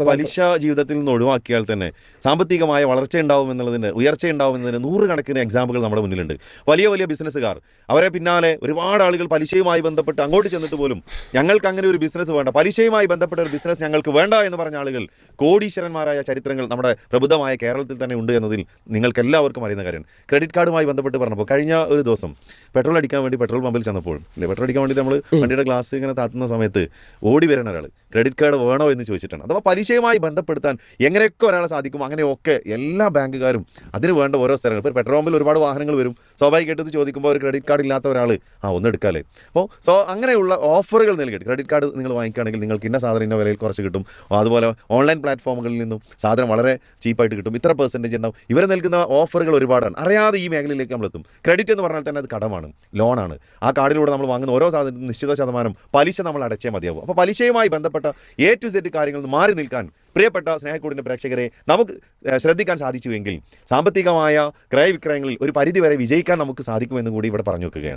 പലിശ ജീവിതത്തിൽ നിന്ന് ഒഴിവാക്കിയാൽ തന്നെ സാമ്പത്തികമായ ഉയർച്ച ഉണ്ടാവുമെന്നതിന് നൂറുകണക്കിന് എക്സാമ്പിളുകൾ നമ്മുടെ മുന്നിലുണ്ട്. വലിയ വലിയ ബിസിനസ്സുകാർ അവരെ പിന്നാലെ ഒരുപാട് ആളുകൾ പലിശയുമായി ബന്ധപ്പെട്ട് അങ്ങോട്ട് ചെന്നിട്ട് പോലും ഞങ്ങൾക്ക് അങ്ങനെ ഒരു ബിസിനസ് വേണ്ട, പലിശയുമായി ബന്ധപ്പെട്ട ഒരു ബിസിനസ് ഞങ്ങൾക്ക് വേണ്ട എന്ന് പറഞ്ഞ ആളുകൾ കോടീശ്വരന്മാരായ ചരിത്രങ്ങൾ നമ്മുടെ പ്രബുദ്ധമായ കേരളത്തിൽ തന്നെ ഉണ്ട് എന്നതിൽ നിങ്ങൾക്ക് എല്ലാവർക്കും അറിയുന്ന കാര്യമാണ്. ക്രെഡിറ്റ് കാർഡുമായി ബന്ധപ്പെട്ട് പറഞ്ഞപ്പോൾ കഴിഞ്ഞ ഒരു ദിവസം പെട്രോൾ അടിക്കാൻ വേണ്ടി പെട്രോൾ പമ്പിൽ ചെന്നപ്പോൾ പെട്രോൾ അടിക്കാൻ വേണ്ടി നമ്മൾ വണ്ടിയുടെ ഗ്ലാസ് ഇങ്ങനെ താത്തുന്ന സമയത്ത് ഓടി വരുന്ന ഒരാൾ ക്രെഡിറ്റ് കാർഡ് വേണോ എന്ന് ചോദിച്ചിട്ടാണ്. അഥവാ പലിശയുമായി ബന്ധപ്പെടുത്താൻ എങ്ങനെയൊക്കെ ഒരാളെ സാധിക്കും അങ്ങനെയൊക്കെ എല്ലാ ബാങ്കുകാരും അതിന് വേണ്ട ഓരോ സ്ഥലങ്ങൾ. ഇപ്പോൾ പെട്രോൾ പമ്പിൽ ഒരുപാട് വാഹനങ്ങൾ വരും, സ്വാഭാവികമായിട്ട് ഇത് ചോദിക്കുമ്പോൾ ഒരു ക്രെഡിറ്റ് കാർഡ് ഇല്ലാത്ത ഒരാൾ ഒന്ന് എടുക്കാമല്ലേ. അപ്പോൾ അങ്ങനെയുള്ള ഓഫറുകൾ നൽകിയിട്ട് ക്രെഡിറ്റ് കാർഡ് നിങ്ങൾ വാങ്ങിക്കുകയാണെങ്കിൽ നിങ്ങൾക്ക് ഇന്ന സാധനം ഇന്ന വിലയിൽ കുറച്ച് കിട്ടും, അതുപോലെ ഓൺലൈൻ പ്ലാറ്റ്ഫോമുകളിൽ നിന്നും സാധനം വളരെ ചീപ്പായിട്ട് കിട്ടും, ഇത്ര പെർസെൻറ്റേജ് ഉണ്ടാവും. ഇവർ നൽകുന്ന ഓഫറുകൾ ഒരുപാടാണ്. അറിയാതെ ഈ മേഖലയിലേക്ക് നമ്മളെത്തും. ക്രെഡിറ്റ് എന്ന് പറഞ്ഞാൽ തന്നെ അത് കടമാണ്, ലോണാണ്. ആ കാർഡിലൂടെ നമ്മൾ വാങ്ങുന്ന ഓരോ സാധനത്തിനും നിശ്ചിത ശതമാനം പലിശ നമ്മൾ അടച്ചേ മതിയാവും. അപ്പോൾ പലിശയുമായി ബന്ധപ്പെട്ട A to Z കാര്യങ്ങളിൽ നിന്ന് മാറി നിൽക്കാൻ പ്രിയപ്പെട്ട സ്നേഹക്കൂടിൻ്റെ പ്രേക്ഷകരെ നമുക്ക് ശ്രദ്ധിക്കാൻ സാധിച്ചുവെങ്കിൽ സാമ്പത്തികമായ ക്രയവിക്രയങ്ങളിൽ ഒരു പരിധിവരെ വിജയിക്കാൻ നമുക്ക് സാധിക്കുമെന്ന് കൂടി ഇവിടെ പറഞ്ഞു വെക്കുകയാണ്.